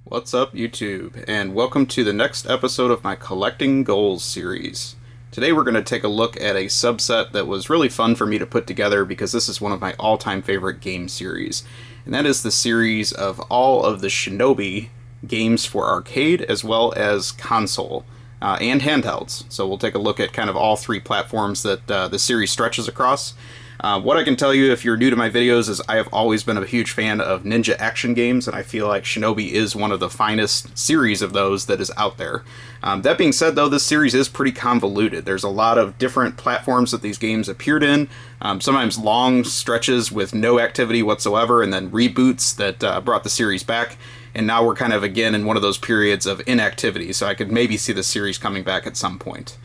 What's up, YouTube, and welcome to the next episode of my Collecting Goals series. Today we're going to take a look at a subset that was really fun for me to put together because this is one of my all-time favorite game series, and that is the series of all of the Shinobi games for arcade as well as console and handhelds. So we'll take a look at kind of all three platforms that the series stretches across. What I can tell you if you're new to my videos is I have always been a huge fan of ninja action games, and I feel like Shinobi is one of the finest series of those that is out there. That being said, though, this series is pretty convoluted. There's a lot of different platforms that these games appeared in, sometimes long stretches with no activity whatsoever, and then reboots that brought the series back. And now we're kind of again in one of those periods of inactivity, so I could maybe see the series coming back at some point.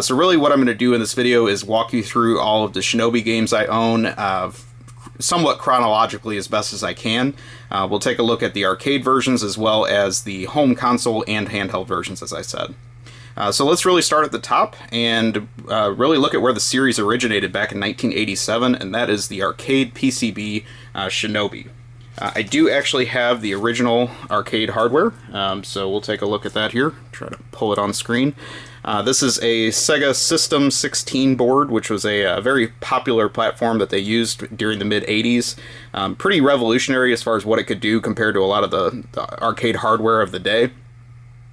So really what I'm going to do in this video is walk you through all of the Shinobi games I own, somewhat chronologically as best as I can. We'll take a look at the arcade versions as well as the home console and handheld versions, as I said. So let's really start at the top and really look at where the series originated back in 1987, and that is the arcade PCB Shinobi. I do actually have the original arcade hardware, so we'll take a look at that here. Try to pull it on screen. This is a Sega System 16 board, which was a very popular platform that they used during the mid-'80s. Pretty revolutionary as far as what it could do compared to a lot of the arcade hardware of the day.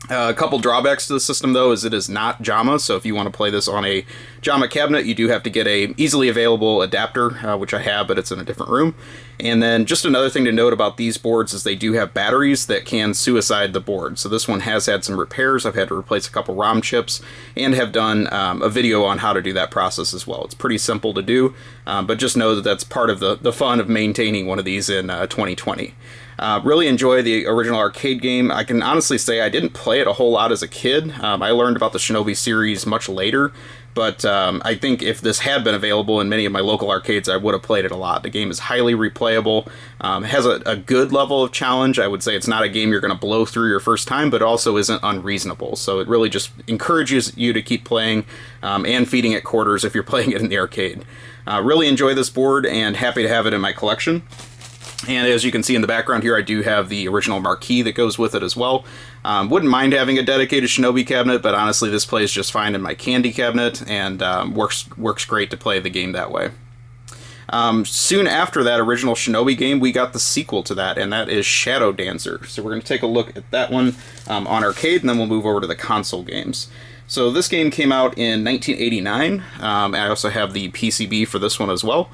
A couple drawbacks to the system, though, is it is not JAMA, so if you want to play this on a JAMA cabinet, you do have to get a easily available adapter, which I have, but it's in a different room. And then just another thing to note about these boards is they do have batteries that can suicide the board. So this one has had some repairs. I've had to replace a couple ROM chips and have done a video on how to do that process as well. It's pretty simple to do, but just know that that's part of the fun of maintaining one of these in 2020. Really enjoy the original arcade game. I can honestly say I didn't play it a whole lot as a kid. I learned about the Shinobi series much later, but I think if this had been available in many of my local arcades, I would have played it a lot. The game is highly replayable, has a good level of challenge. I would say it's not a game you're going to blow through your first time, but also isn't unreasonable. So it really just encourages you to keep playing and feeding it quarters if you're playing it in the arcade. Really enjoy this board and happy to have it in my collection. And as you can see in the background here, I do have the original marquee that goes with it as well. Wouldn't mind having a dedicated Shinobi cabinet, but honestly this plays just fine in my candy cabinet and works great to play the game that way. Soon after that original Shinobi game, we got the sequel to that, and that is Shadow Dancer. So we're going to take a look at that one on arcade, and then we'll move over to the console games. So this game came out in 1989. I also have the PCB for this one as well.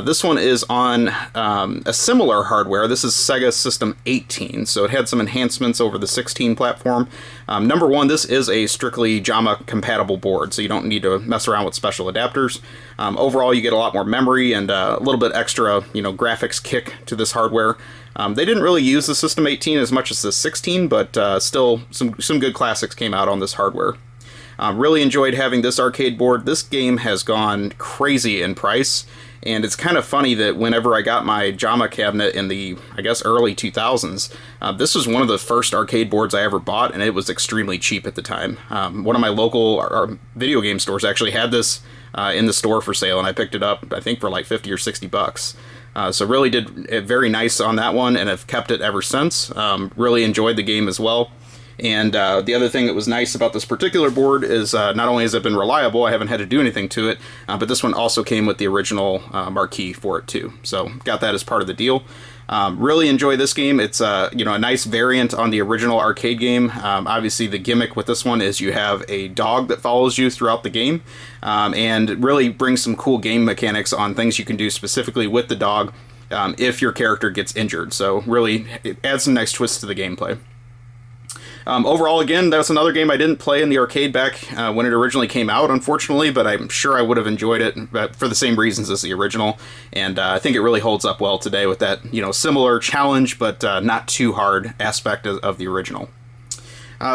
This one is on a similar hardware. This is Sega System 18, so it had some enhancements over the 16 platform. Number one, this is a strictly JAMA compatible board, so you don't need to mess around with special adapters. Overall, you get a lot more memory and a little bit extra, graphics kick to this hardware. They didn't really use the System 18 as much as the 16, but still some good classics came out on this hardware. Really enjoyed having this arcade board. This game has gone crazy in price, and it's kind of funny that whenever I got my JAMA cabinet in the, I guess, early 2000s, this was one of the first arcade boards I ever bought, and it was extremely cheap at the time. One of my local video game stores actually had this in the store for sale, and I picked it up, I think, for like 50 or 60 bucks. So really did it very nice on that one, and have kept it ever since. Really enjoyed the game as well. And the other thing that was nice about this particular board is not only has it been reliable, I haven't had to do anything to it, but this one also came with the original marquee for it too. So got that as part of the deal. Really enjoy this game. It's a nice variant on the original arcade game. Obviously the gimmick with this one is you have a dog that follows you throughout the game, and really brings some cool game mechanics on things you can do specifically with the dog if your character gets injured. So really it adds some nice twists to the gameplay. Overall, again, that's another game I didn't play in the arcade back when it originally came out, unfortunately, but I'm sure I would have enjoyed it for the same reasons as the original, and I think it really holds up well today with that, similar challenge, but not too hard aspect of the original.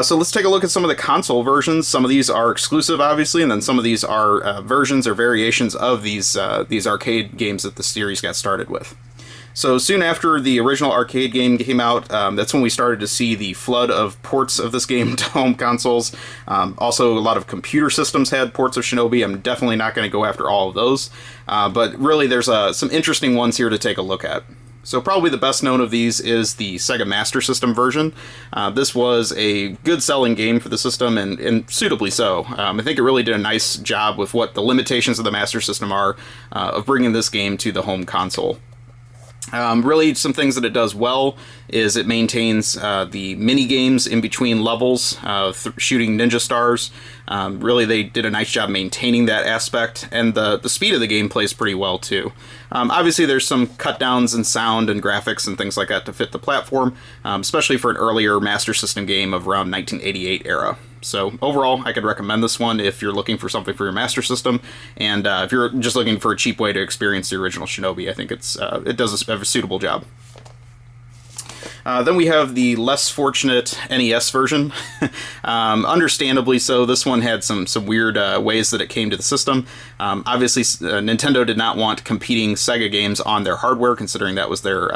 So let's take a look at some of the console versions. Some of these are exclusive, obviously, and then some of these are versions or variations of these arcade games that the series got started with. So soon after the original arcade game came out, that's when we started to see the flood of ports of this game to home consoles. Also, a lot of computer systems had ports of Shinobi. I'm definitely not going to go after all of those, but really there's some interesting ones here to take a look at. So probably the best known of these is the Sega Master System version. This was a good selling game for the system, and suitably so. I think it really did a nice job with what the limitations of the Master System are of bringing this game to the home console. Really, some things that it does well is it maintains the mini games in between levels, shooting ninja stars. Really, they did a nice job maintaining that aspect, and the speed of the game plays pretty well too. Obviously, there's some cut downs in sound and graphics and things like that to fit the platform, especially for an earlier Master System game of around 1988 era. So overall, I could recommend this one if you're looking for something for your Master System, and if you're just looking for a cheap way to experience the original Shinobi, I think it does a suitable job. Then we have the less fortunate NES version. Understandably so, this one had some weird ways that it came to the system. Obviously, Nintendo did not want competing Sega games on their hardware, considering that was their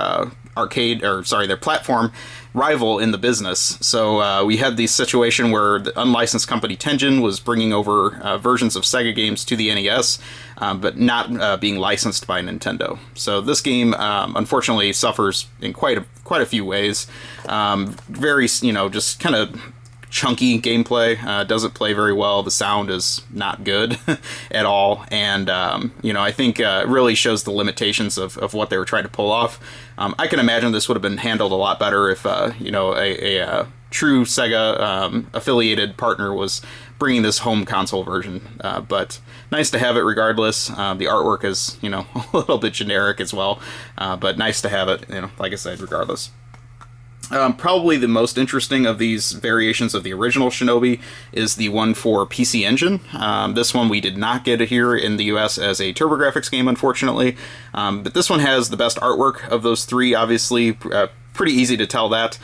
their platform rival in the business. So we had the situation where the unlicensed company Tengen was bringing over versions of Sega games to the NES, but not being licensed by Nintendo. So this game, unfortunately, suffers in quite a few ways. Very, just kind of chunky gameplay. Doesn't play very well. The sound is not good at all, and I think it really shows the limitations of what they were trying to pull off. I can imagine this would have been handled a lot better if a true Sega affiliated partner was bringing this home console version. But nice to have it regardless. The artwork is a little bit generic as well, but nice to have it. Like I said, regardless. Probably the most interesting of these variations of the original Shinobi is the one for PC Engine. This one we did not get here in the US as a TurboGrafx game, unfortunately. But this one has the best artwork of those three, obviously. Pretty easy to tell that.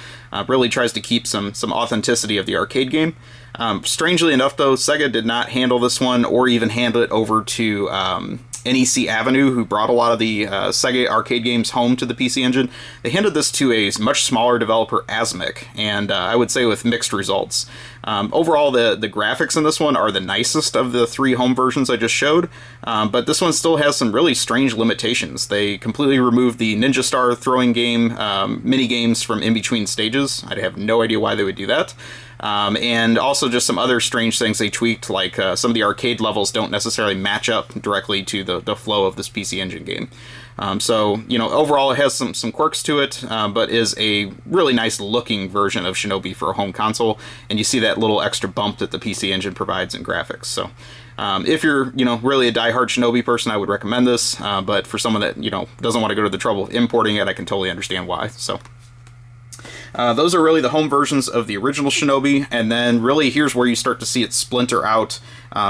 Really tries to keep some authenticity of the arcade game. Strangely enough, though, Sega did not handle this one or even handle it over to NEC Avenue, who brought a lot of the Sega arcade games home to the PC Engine. They handed this to a much smaller developer, Asmic, and I would say with mixed results. Overall, the graphics in this one are the nicest of the three home versions I just showed, but this one still has some really strange limitations. They completely removed the Ninja Star throwing game mini-games from in-between stages. I have no idea why they would do that. And also just some other strange things they tweaked, like some of the arcade levels don't necessarily match up directly to the flow of this PC Engine game. So, overall it has some quirks to it, but is a really nice looking version of Shinobi for a home console, and you see that little extra bump that the PC Engine provides in graphics. So, if you're, really a diehard Shinobi person, I would recommend this, but for someone that, doesn't want to go to the trouble of importing it, I can totally understand why, so... those are really the home versions of the original Shinobi, and then really here's where you start to see it splinter out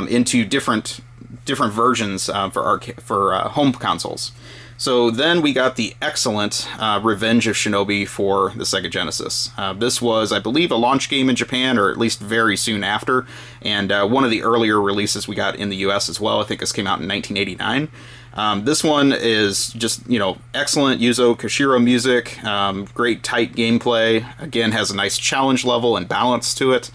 into different versions for home consoles. So then we got the excellent Revenge of Shinobi for the Sega Genesis. This was, I believe, a launch game in Japan, or at least very soon after, and one of the earlier releases we got in the US as well. I think this came out in 1989. This one is just, excellent Yuzo Koshiro music, great tight gameplay, again has a nice challenge level and balance to it.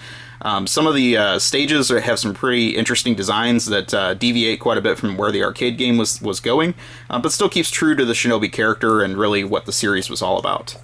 Some of the stages have some pretty interesting designs that deviate quite a bit from where the arcade game was going, but still keeps true to the Shinobi character and really what the series was all about.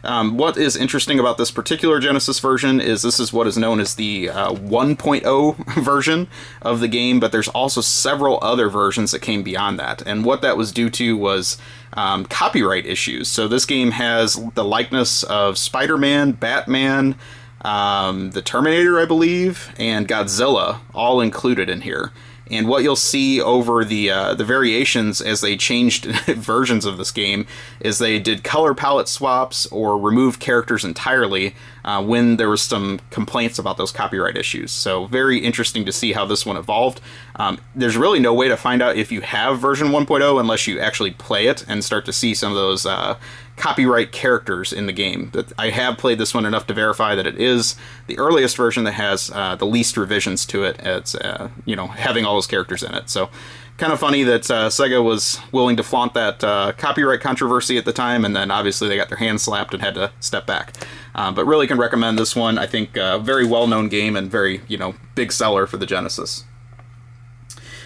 What is interesting about this particular Genesis version is this is what is known as the 1.0 version of the game, but there's also several other versions that came beyond that. And what that was due to was copyright issues. So this game has the likeness of Spider-Man, Batman, the Terminator, I believe, and Godzilla all included in here. And what you'll see over the variations as they changed versions of this game is they did color palette swaps or removed characters entirely when there was some complaints about those copyright issues. So very interesting to see how this one evolved. There's really no way to find out if you have version 1.0 unless you actually play it and start to see some of those copyright characters in the game. But I have played this one enough to verify that it is the earliest version that has the least revisions to it. It's having all those characters in it. So kind of funny that Sega was willing to flaunt that copyright controversy at the time, and then obviously they got their hands slapped and had to step back. But really can recommend this one. I think a very well-known game and very big seller for the Genesis.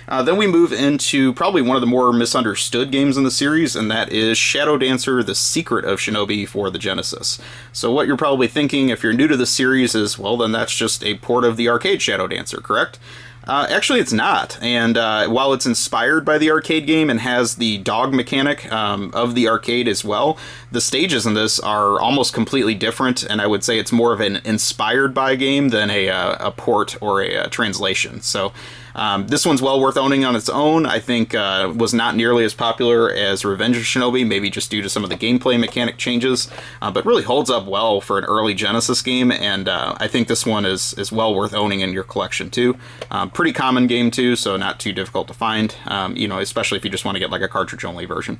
Then we move into probably one of the more misunderstood games in the series, and that is Shadow Dancer: The Secret of Shinobi for the Genesis. So what you're probably thinking if you're new to the series is, well, then that's just a port of the arcade Shadow Dancer, correct? Actually, it's not, and while it's inspired by the arcade game and has the dog mechanic of the arcade as well, the stages in this are almost completely different, and I would say it's more of an inspired by game than a port or a translation. So this one's well worth owning on its own. I think was not nearly as popular as Revenge of Shinobi, maybe just due to some of the gameplay mechanic changes, but really holds up well for an early Genesis game, and I think this one is well worth owning in your collection too. Pretty common game too, so not too difficult to find, especially if you just want to get like a cartridge-only version.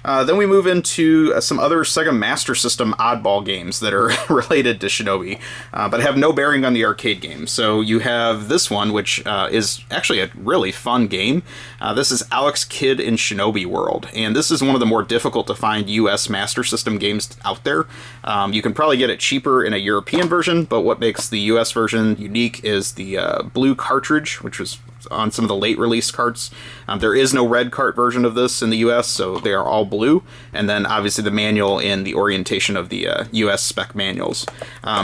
Then we move into some other Sega Master System oddball games that are related to Shinobi, but have no bearing on the arcade game. So you have this one, which is actually a really fun game. This is Alex Kidd in Shinobi World, and this is one of the more difficult to find US Master System games out there. You can probably get it cheaper in a European version, but what makes the US version unique is the blue cartridge, which was on some of the late release carts. There is no red cart version of this in the US, so they are all blue, and then obviously the manual in the orientation of the US spec manuals.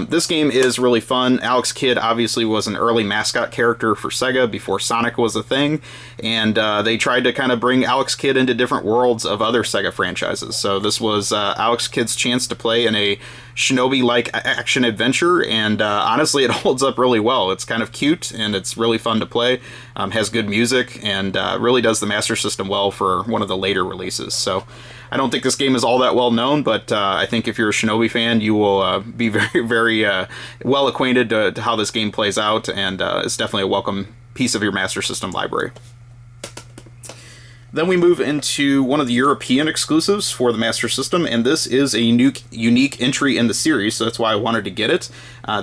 This game is really fun. Alex Kidd obviously was an early mascot character for Sega before Sonic was a thing, and they tried to kind of bring Alex Kidd into different worlds of other Sega franchises. So this was Alex Kidd's chance to play in a Shinobi-like action adventure, and honestly it holds up really well. It's kind of cute, and it's really fun to play, has good music, and really does the Master System well for one of the later releases. So I don't think this game is all that well known, but I think if you're a Shinobi fan, you will be very, very well acquainted to how this game plays out, and it's definitely a welcome piece of your Master System library. Then we move into one of the European exclusives for the Master System, and this is a unique entry in the series, so that's why I wanted to get it.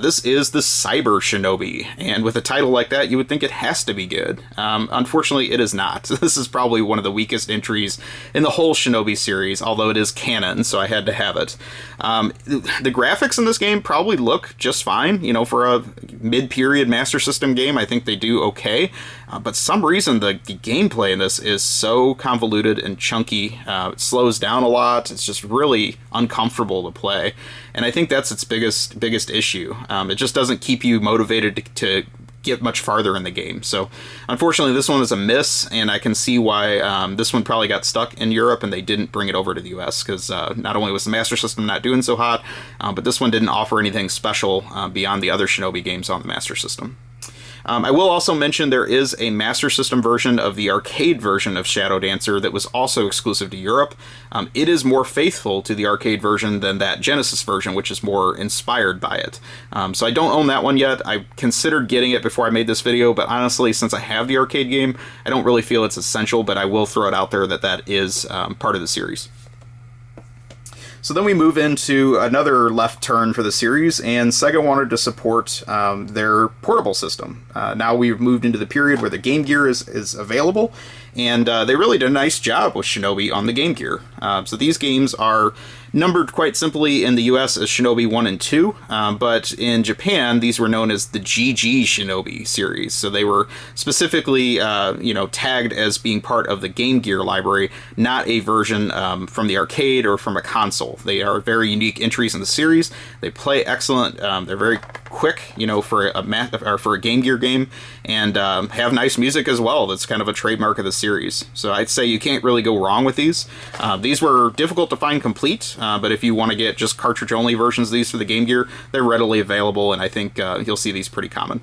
This is the Cyber Shinobi, and with a title like that, you would think it has to be good. Unfortunately, it is not. This is probably one of the weakest entries in the whole Shinobi series, although it is canon, so I had to have it. The graphics in this game probably look just fine. For a mid-period Master System game, I think they do okay. But some reason the gameplay in this is so convoluted and chunky. It slows down a lot. It's just really uncomfortable to play. And I think that's its biggest issue. It just doesn't keep you motivated to get much farther in the game. So unfortunately this one is a miss, and I can see why this one probably got stuck in Europe and they didn't bring it over to the US, because not only was the Master System not doing so hot, but this one didn't offer anything special beyond the other Shinobi games on the Master System. I will also mention there is a Master System version of the arcade version of Shadow Dancer that was also exclusive to Europe. It is more faithful to the arcade version than that Genesis version, which is more inspired by it. So I don't own that one yet. I considered getting it before I made this video, but honestly, since I have the arcade game, I don't really feel it's essential, but I will throw it out there that is part of the series. So then we move into another left turn for the series, and Sega wanted to support their portable system. Now we've moved into the period where the Game Gear is available, and they really did a nice job with Shinobi on the Game Gear. So these games are numbered quite simply in the US as Shinobi 1 and 2, but in Japan these were known as the GG Shinobi series. So they were specifically tagged as being part of the Game Gear library, not a version from the arcade or from a console. They are very unique entries in the series. They play excellent. They're very quick, for a Game Gear game, and have nice music as well. That's kind of a trademark of the series. So I'd say you can't really go wrong with these. These were difficult to find complete, but if you want to get just cartridge-only versions of these for the Game Gear, they're readily available, and I think you'll see these pretty common.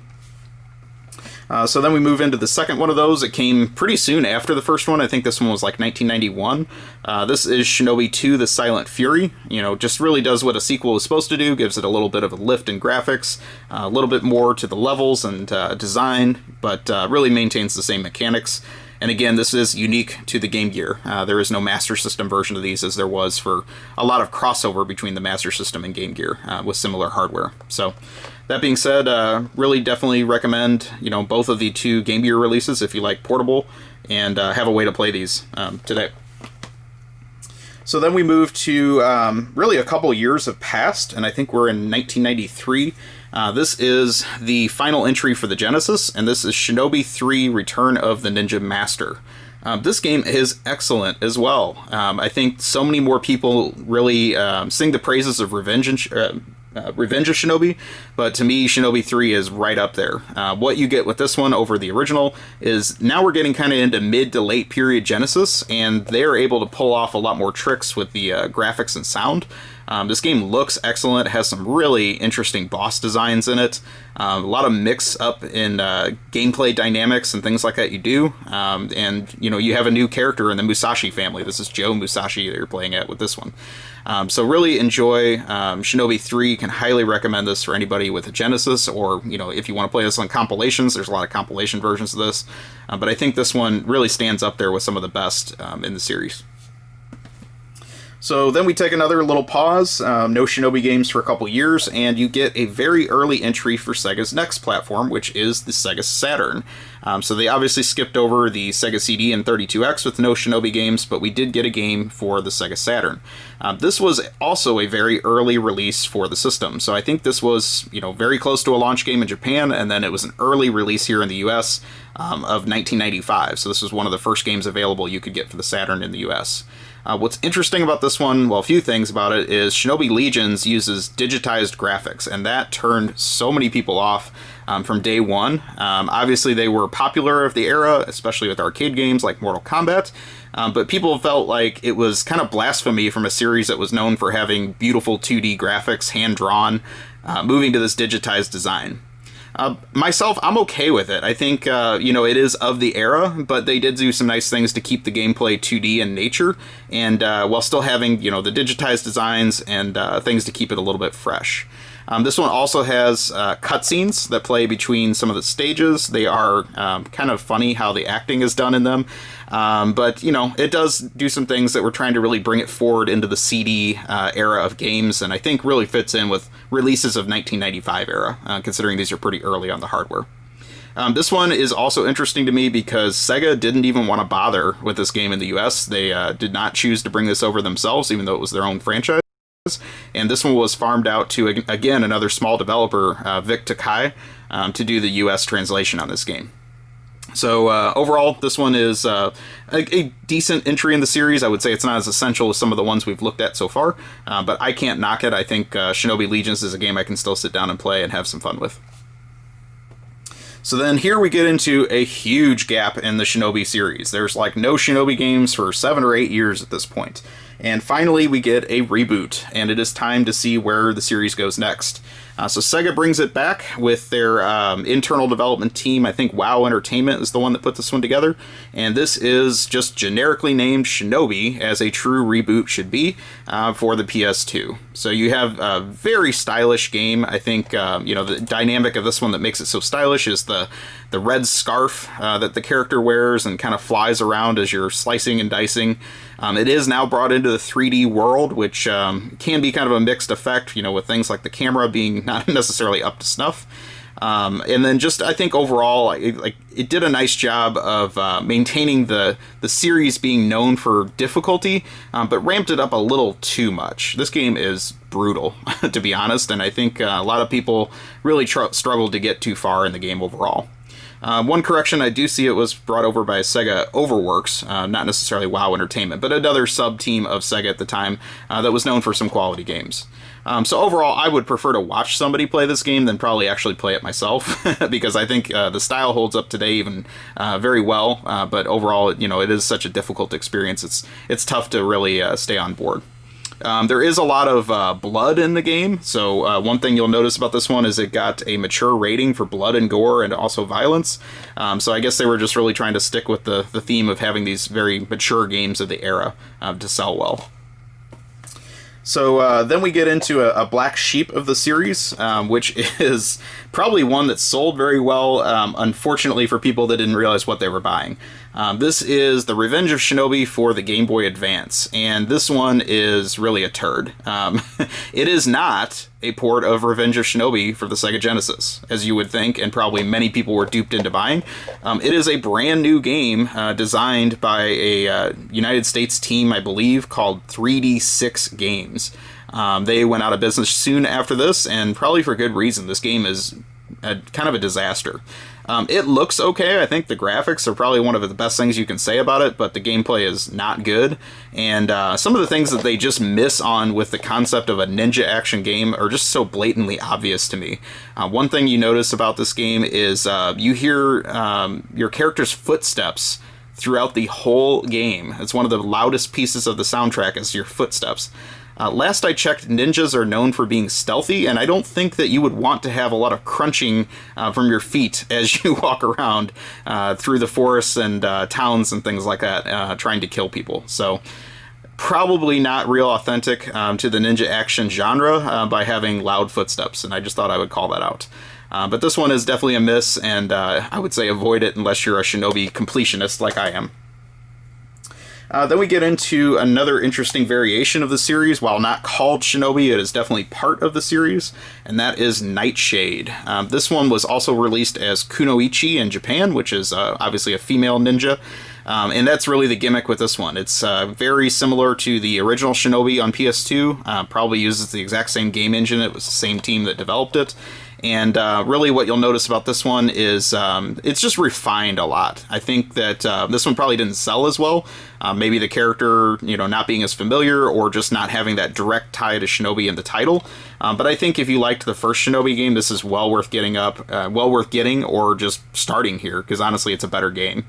So then we move into the second one of those. It came pretty soon after the first one. I think this one was like 1991. This is Shinobi 2: The Silent Fury. Just really does what a sequel is supposed to do, gives it a little bit of a lift in graphics, a little bit more to the levels and design, but really maintains the same mechanics. And again, this is unique to the Game Gear. There is no Master System version of these, as there was for a lot of crossover between the Master System and Game Gear with similar hardware. So that being said, really definitely recommend both of the two Game Gear releases if you like portable and have a way to play these today. So then we move to really a couple years have passed, and I think we're in 1993. This is the final entry for the Genesis, and this is Shinobi 3 Return of the Ninja Master. This game is excellent as well. I think so many more people really sing the praises of Revenge of Shinobi, but to me, Shinobi 3 is right up there. What you get with this one over the original is now we're getting kind of into mid to late period Genesis, and they're able to pull off a lot more tricks with the graphics and sound. This game looks excellent, has some really interesting boss designs in it, a lot of mix up in gameplay dynamics and things like that you do, and you have a new character in the Musashi family. This is Joe Musashi that you're playing at with this one. So really enjoy Shinobi 3, can highly recommend this for anybody with a Genesis, or if you want to play this on compilations, there's a lot of compilation versions of this, but I think this one really stands up there with some of the best in the series. So then we take another little pause, no Shinobi games for a couple years, and you get a very early entry for Sega's next platform, which is the Sega Saturn. So they obviously skipped over the Sega CD and 32X with no Shinobi games, but we did get a game for the Sega Saturn. This was also a very early release for the system, so I think this was very close to a launch game in Japan, and then it was an early release here in the US of 1995, so this was one of the first games available you could get for the Saturn in the US. What's interesting about this one, well, a few things about it, is Shinobi Legions uses digitized graphics, and that turned so many people off from day one. Obviously, they were popular of the era, especially with arcade games like Mortal Kombat, but people felt like it was kind of blasphemy from a series that was known for having beautiful 2D graphics, hand-drawn, moving to this digitized design. Myself, I'm okay with it. I think, it is of the era, but they did do some nice things to keep the gameplay 2D in nature, and while still having, the digitized designs and things to keep it a little bit fresh. This one also has cutscenes that play between some of the stages. They are kind of funny how the acting is done in them. But, it does do some things that we're trying to really bring it forward into the CD era of games, and I think really fits in with releases of 1995 era, considering these are pretty early on the hardware. This one is also interesting to me because Sega didn't even want to bother with this game in the US. They did not choose to bring this over themselves, even though it was their own franchise. And this one was farmed out to, again, another small developer, Vic Takai, to do the US translation on this game. So overall, this one is a decent entry in the series. I would say it's not as essential as some of the ones we've looked at so far, but I can't knock it. I think Shinobi Legions is a game I can still sit down and play and have some fun with. So then here we get into a huge gap in the Shinobi series. There's like no Shinobi games for 7 or 8 years at this point. And finally, we get a reboot, and it is time to see where the series goes next. So Sega brings it back with their internal development team. I think WoW Entertainment is the one that put this one together. And this is just generically named Shinobi, as a true reboot should be, for the PS2. So you have a very stylish game. I think, the dynamic of this one that makes it so stylish is the red scarf that the character wears and kind of flies around as you're slicing and dicing. It is now brought into the 3D world, which can be kind of a mixed effect, with things like the camera being not necessarily up to snuff. And then just, I think overall, it did a nice job of maintaining the series being known for difficulty, but ramped it up a little too much. This game is brutal, to be honest, and I think a lot of people really struggled to get too far in the game overall. One correction, I do see it was brought over by Sega Overworks, not necessarily WoW Entertainment, but another sub-team of Sega at the time that was known for some quality games. So overall, I would prefer to watch somebody play this game than probably actually play it myself, because I think the style holds up today even very well, but overall, it is such a difficult experience, it's tough to really stay on board. There is a lot of blood in the game, so one thing you'll notice about this one is it got a mature rating for blood and gore and also violence, so I guess they were just really trying to stick with the theme of having these very mature games of the era to sell well. So then we get into a black sheep of the series, which is probably one that sold very well, unfortunately for people that didn't realize what they were buying. This is The Revenge of Shinobi for the Game Boy Advance, and this one is really a turd. It is not a port of Revenge of Shinobi for the Sega Genesis, as you would think, and probably many people were duped into buying. It is a brand new game designed by a United States team, I believe, called 3D6 Games. They went out of business soon after this, and probably for good reason. This game is kind of a disaster. It looks okay. I think the graphics are probably one of the best things you can say about it, but the gameplay is not good. And some of the things that they just miss on with the concept of a ninja action game are just so blatantly obvious to me. One thing you notice about this game is you hear your character's footsteps throughout the whole game. It's one of the loudest pieces of the soundtrack is your footsteps. Last I checked, ninjas are known for being stealthy, and I don't think that you would want to have a lot of crunching from your feet as you walk around through the forests and towns and things like that, trying to kill people. So probably not real authentic to the ninja action genre by having loud footsteps, and I just thought I would call that out. But this one is definitely a miss, and I would say avoid it unless you're a Shinobi completionist like I am. Then we get into another interesting variation of the series. While not called Shinobi, it is definitely part of the series, and that is Nightshade. This one was also released as Kunoichi in Japan, which is obviously a female ninja. And that's really the gimmick with this one. It's very similar to the original Shinobi on PS2. Probably uses the exact same game engine. It was the same team that developed it. And really what you'll notice about this one is it's just refined a lot. I think that this one probably didn't sell as well. Maybe the character, not being as familiar or just not having that direct tie to Shinobi in the title. But I think if you liked the first Shinobi game, this is well worth getting or just starting here, because honestly, it's a better game.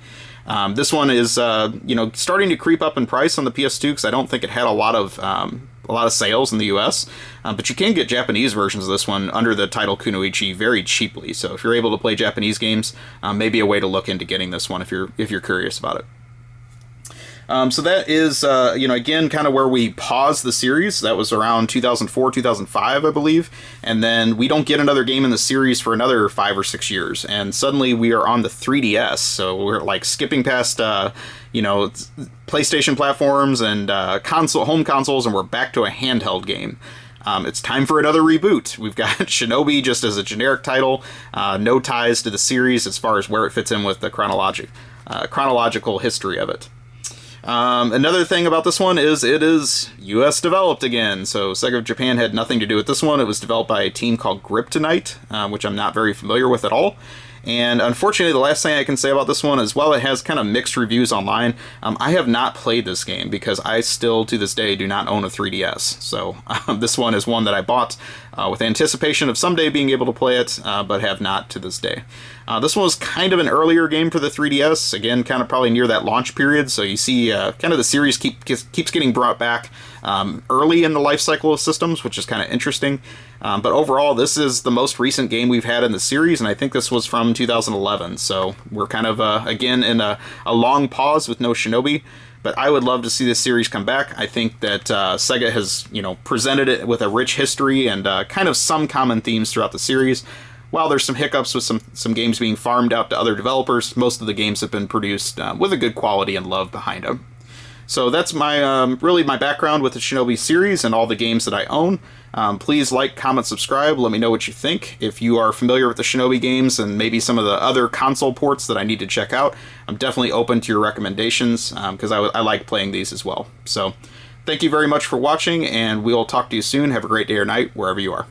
This one is, starting to creep up in price on the PS2 because I don't think it had a lot of sales in the US, but you can get Japanese versions of this one under the title Kunoichi very cheaply. So if you're able to play Japanese games, maybe a way to look into getting this one if you're curious about it. So that is, again, kind of where we paused the series. That was around 2004, 2005, I believe. And then we don't get another game in the series for another 5 or 6 years. And suddenly we are on the 3DS. So we're like skipping past, PlayStation platforms and home consoles, and we're back to a handheld game. It's time for another reboot. We've got Shinobi just as a generic title, no ties to the series as far as where it fits in with the chronological history of it. Another thing about this one is it is US developed again. So Sega of Japan had nothing to do with this one. It was developed by a team called Griptonite, which I'm not very familiar with at all. And unfortunately, the last thing I can say about this one is, while it has kind of mixed reviews online, I have not played this game because I still, to this day, do not own a 3DS. So this one is one that I bought with anticipation of someday being able to play it, but have not to this day. This one was kind of an earlier game for the 3DS, again, kind of probably near that launch period, so you see kind of the series keeps getting brought back early in the life cycle of systems, which is kind of interesting. But overall, this is the most recent game we've had in the series, and I think this was from 2011, so we're kind of, again, in a long pause with no Shinobi. But I would love to see this series come back. I think that Sega has, presented it with a rich history and kind of some common themes throughout the series. While there's some hiccups with some games being farmed out to other developers, most of the games have been produced with a good quality and love behind them. So that's my really my background with the Shinobi series and all the games that I own. Please like, comment, subscribe. Let me know what you think. If you are familiar with the Shinobi games and maybe some of the other console ports that I need to check out, I'm definitely open to your recommendations because I like playing these as well. So thank you very much for watching, and we'll talk to you soon. Have a great day or night wherever you are.